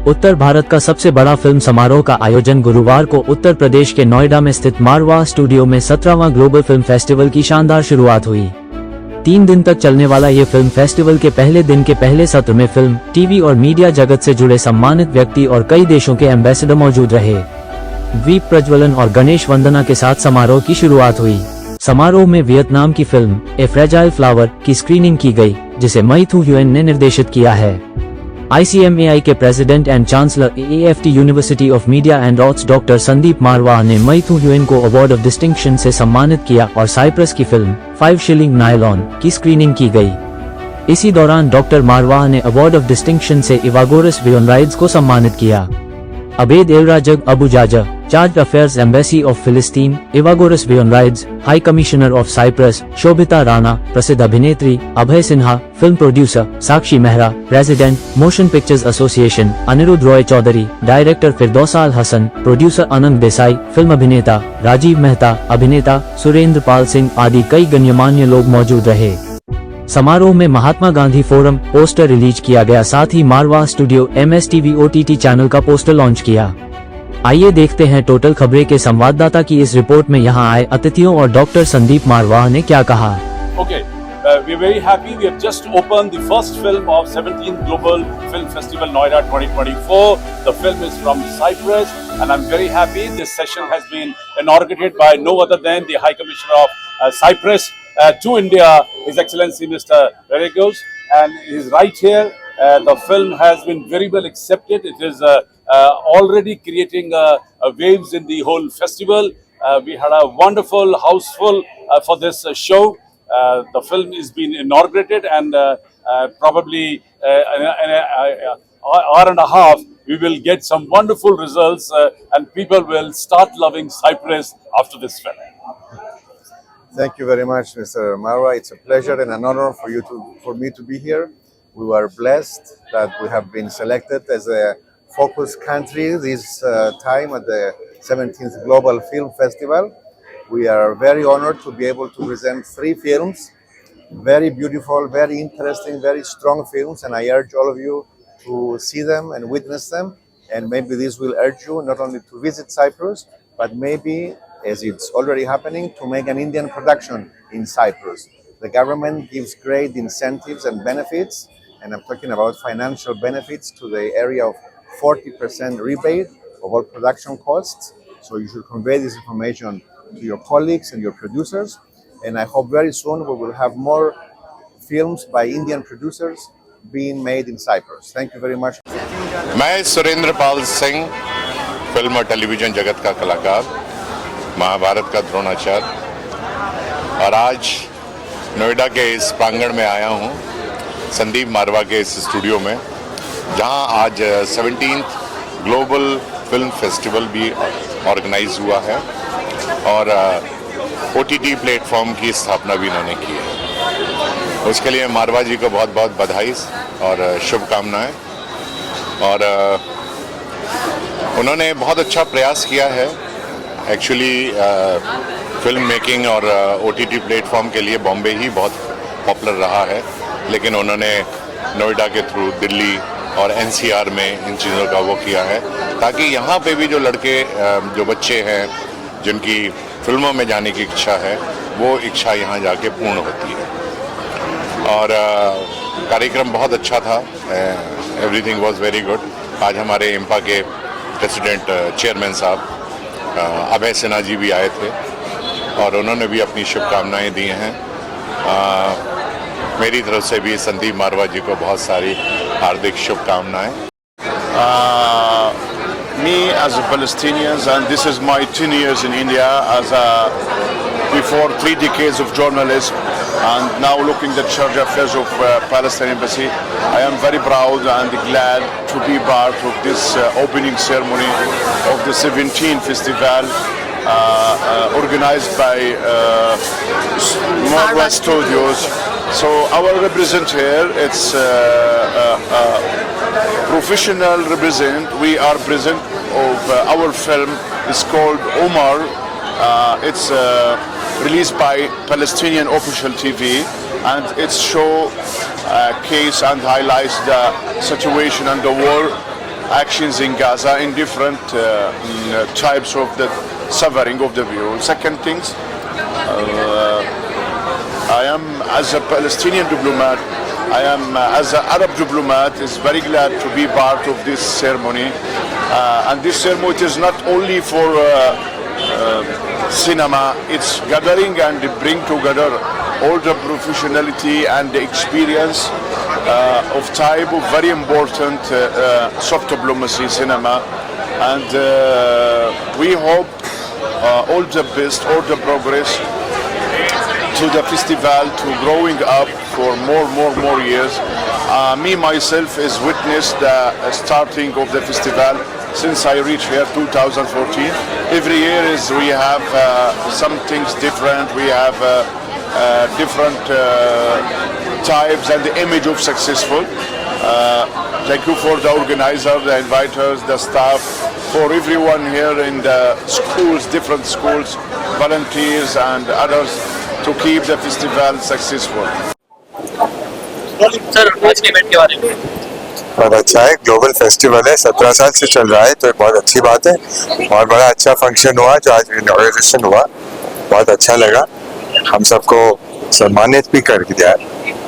उत्तर भारत का सबसे बड़ा फिल्म समारोह का आयोजन गुरुवार को उत्तर प्रदेश के नोएडा में स्थित मारवाह स्टूडियो में 17वां ग्लोबल फिल्म फेस्टिवल की शानदार शुरुआत हुई। 3 दिन तक चलने वाला ये फिल्म फेस्टिवल के पहले दिन के पहले सत्र में फिल्म, टीवी और मीडिया जगत से जुड़े सम्मानित व्यक्ति और कई देशों के एम्बेसडर मौजूद रहे। दीप प्रज्वलन और गणेश वंदना के साथ समारोह की शुरुआत हुई। समारोह में वियतनाम की फिल्म ए फ्रेजाइल फ्लावर की स्क्रीनिंग की गई, जिसे मई थू ह्यूएन ने निर्देशित किया है। ICMAI के president and chancellor AFT university of media and arts doctor Sandeep Marwah ने मई थू ह्यूएन को अवार्ड ऑफ डिस्टिंक्शन से सम्मानित किया और साइप्रस की फिल्म 5 शिलिंग नायलॉन की स्क्रीनिंग की गई। इसी दौरान डॉक्टर मारवाह ने अवार्ड ऑफ डिस्टिंक्शन से इवागोरस बेयोनराइड्स को सम्मानित किया। अबेद एलराजग अबू जाजा, charge affairs embassy of Palestine, Evagoras बेयोनराइड्स, high commissioner of Cyprus, Shobhita Rana, प्रसिद्ध अभिनेत्री, Abhay Sinha, film producer, Sakshi Mehra, president, motion pictures association, Anirudh Roy Chowdhury, director Firdausal Hasan, producer Anant Desai, film अभिनेता, राजीव मेहता, अभिनेता, सुरेंद्र पाल सिंह आदि कई गण्यमान्य लोग मौजूद रहे। समारोह में Mahatma Gandhi forum poster release किया गया, साथ ही Marwah studio MSTV OTT channel का पोस्टर लॉन्च किया। आइए देखते हैं टोटल खबरें के संवाददाता की इस रिपोर्ट में यहां आए अतिथियों और डॉक्टर संदीप मारवाह ने क्या कहा। Okay, we are very happy. We have just opened the first film of 17th Global Film Festival Noida 2024. The film is from Cyprus, and I'm very happy. This session has been inaugurated by no other than the High Commissioner of Cyprus to India, His Excellency Mr. Reregos, and he's right here. The film has been very well accepted. It is already creating waves in the whole festival. We had a wonderful house full for this show. The film is being inaugurated, and probably in an hour and a half we will get some wonderful results, and people will start loving Cyprus after this film. Thank you very much, Mr. Marwa. It's a pleasure and an honor for me to be here. We were blessed that we have been selected as a focus country this time at the 17th Global Film Festival. We are very honored to be able to present 3 films, very beautiful, very interesting, very strong films, and I urge all of you to see them and witness them. And maybe this will urge you not only to visit Cyprus, but maybe, as it's already happening, to make an Indian production in Cyprus. The government gives great incentives and benefits, and I'm talking about financial benefits to the area of 40% rebate of all production costs. So you should convey this information to your colleagues and your producers, and I hope very soon we will have more films by Indian producers being made in Cyprus. Thank you very much. मैं Surendra Pal Singh, film और television जगत का कलाकार, महाभारत का द्रोणाचार्य, और आज नोएडा के इस प्रांगण में आया हूँ संदीप मारवा के इस स्टूडियो में, जहाँ आज 17th ग्लोबल फिल्म फेस्टिवल भी ऑर्गेनाइज हुआ है और OTT प्लेटफॉर्म की स्थापना भी इन्होंने की है। उसके लिए मारवा जी को बहुत बहुत बधाई और शुभकामनाएं। और उन्होंने बहुत अच्छा प्रयास किया है। एक्चुअली फिल्म मेकिंग और OTT प्लेटफॉर्म के लिए बॉम्बे ही बहुत पॉपुलर रहा है, लेकिन उन्होंने नोएडा के थ्रू दिल्ली और NCR में इन चीज़ों का वो किया है, ताकि यहाँ पे भी जो लड़के जो बच्चे हैं जिनकी फिल्मों में जाने की इच्छा है, वो इच्छा यहाँ जाके पूर्ण होती है। और कार्यक्रम बहुत अच्छा था, एवरीथिंग वाज वेरी गुड। आज हमारे इम्पा के प्रेसिडेंट चेयरमैन साहब अभय सिन्हा जी भी आए थे और उन्होंने भी अपनी शुभकामनाएं दी हैं। मेरी तरफ से भी संदीप मारवा जी को बहुत सारी हार्दिक शुभकामनाएं। Me as a Palestinian, and this is my 10 years in India as before 3 decades of journalism, and now looking at Charge Affairs of Palestine Embassy. I am very proud and glad to be part of this opening ceremony of the 17th festival organized by Marwa Studios. So our representative, it's professional represent. We are present of our film. It's called Omar. It's released by Palestinian official TV, and its show case and highlights the situation and the war actions in Gaza in different types of the suffering of the people. Second things, I am as a Palestinian diplomat, I am as an Arab diplomat is very glad to be part of this ceremony. And this ceremony is not only for cinema, it's gathering and bring together all the professionality and the experience of type of very important soft diplomacy cinema. And we hope all the best, all the progress to the festival, to growing up for more years. Me myself is witness the starting of the festival since I reached here 2014. Every year is we have some things different. We have different types and the image of successful. Thank you for the organizer, the inviters, the staff, for everyone here in the schools, different schools, volunteers and others to keep the festival successful. Sir आज के event के बारे में बहुत अच्छा है। Global festival है, 17 साल से चल रहा है, तो बहुत अच्छी बात है। और बड़ा अच्छा फंक्शन हुआ जो आज इनॉग्रेशन हुआ, बहुत अच्छा लगा। हम सबको सम्मानित भी कर दिया,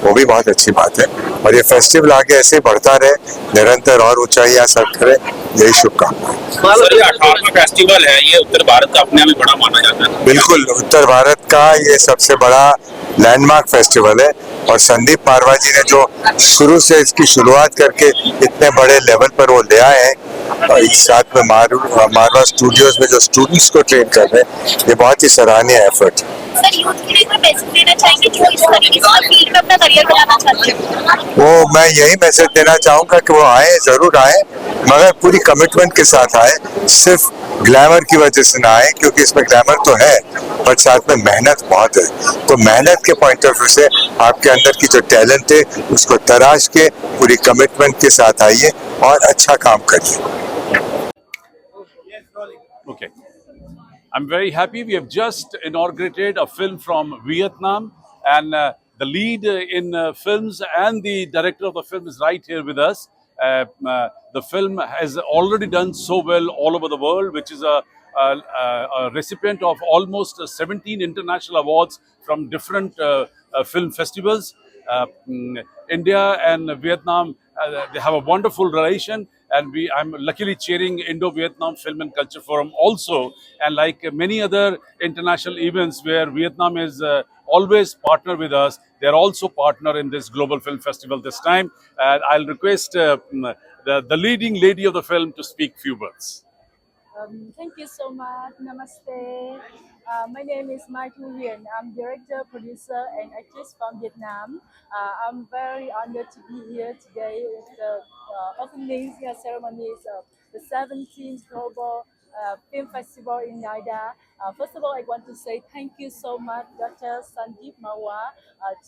वो भी बहुत अच्छी बात है। और ये फेस्टिवल आगे ऐसे बढ़ता रहे, निरंतर और ऊंचाइयां सर करे, यही शुभकामनाएं। सर ये 18वां फेस्टिवल है, ये उत्तर भारत का अपने आप में बड़ा माना जाता है। बिल्कुल, उत्तर भारत का ये सबसे बड़ा लैंडमार्क फेस्टिवल है। और संदीप मारवा जी ने जो शुरू से इसकी शुरुआत करके इतने बड़े लेवल पर वो ले आए हैं, और साथ में मारवा स्टूडियोज में जो स्टूडेंट्स को ट्रेन कर रहे हैं, ये बहुत ही सराहनीय एफर्ट है। सर यूथ के लिए कोई मैसेज देना चाहेंगे जो इस तरीके से फील्ड में अपना करियर बनाना चाहते हैं? वो मैं यही मैसेज देना चाहूँगा कि वो आए, ज़रूर आए, मगर पूरी कमिटमेंट के साथ आए। सिर्फ ग्लैमर की वजह से ना आए, क्योंकि इसमें ग्लैमर तो है पर साथ में मेहनत बहुत है। तो मेहनत के पॉइंट ऑफ व्यू से आपके अंदर की जो टैलेंट है उसको तराश के पूरी कमिटमेंट के साथ आइए और अच्छा काम करिए। Okay. I'm very happy. We have just inaugurated a film from Vietnam, and the lead in films and the director of the film is right here with us. The film has already done so well all over the world, which is a recipient of almost 17 international awards from different film festivals. India and Vietnam, they have a wonderful relation, and I'm luckily chairing Indo-Vietnam Film and Culture Forum also. And like many other international events where Vietnam is always partner with us, they're also partner in this Global Film Festival this time. And I'll request the leading lady of the film to speak few words. Thank you so much. Namaste. My name is Mai Thu Huyền. I'm director, producer, and actress from Vietnam. I'm very honored to be here today with the opening ceremonies of the 17th Global Film Festival in Noida. First of all, I want to say thank you so much, Dr. Sandeep Marwa,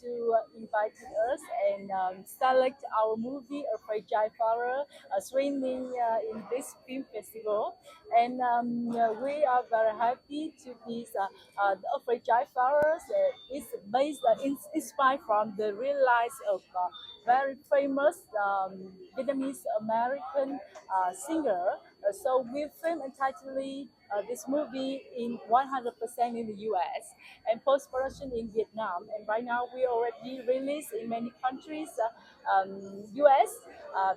to invite us and select our movie, A Fragile Flower, screening in this film festival. And we are very happy to be the Fragile Flowers is based, inspired from the real life of very famous Vietnamese American singer. So we filmed entirely this movie in 100% in the US and post-production in Vietnam. And right now we already released in many countries, US,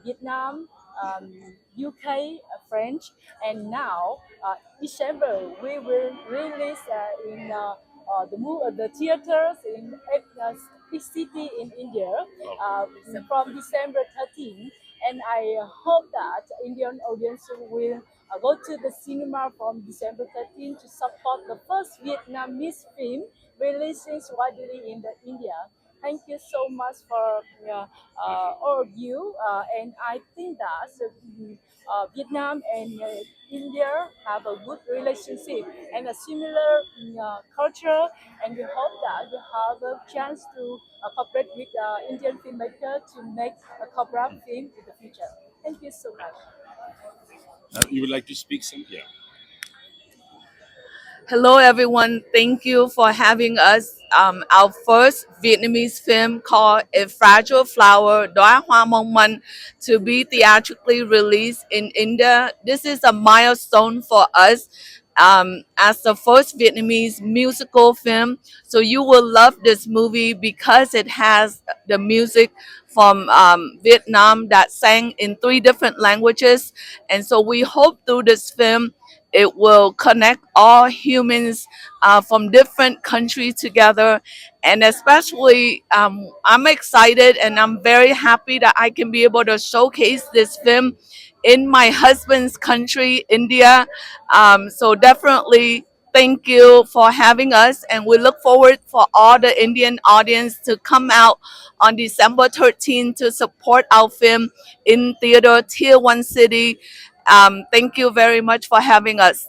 Vietnam, UK, French, and now December we will release in the theaters in big city in India from December 13th. And I hope that Indian audience will go to the cinema from December 13th to support the first Vietnamese film releasing widely in India. Thank you so much for all of you, and I think that Vietnam and India have a good relationship and a similar culture, and we hope that we have a chance to cooperate with Indian filmmakers to make a cooperative film in the future. Thank you so much. You would like to speak some? Yeah. Hello, everyone. Thank you for having us. Our first Vietnamese film called A Fragile Flower, Đóa Hoa Mong Manh, to be theatrically released in India. This is a milestone for us as the first Vietnamese musical film. So you will love this movie because it has the music from Vietnam that sang in 3 different languages. And so we hope through this film it will connect all humans from different countries together. And especially, I'm excited and I'm very happy that I can be able to showcase this film in my husband's country, India. So definitely thank you for having us, and we look forward for all the Indian audience to come out on December 13th to support our film in theater Tier 1 City. Thank you very much for having us.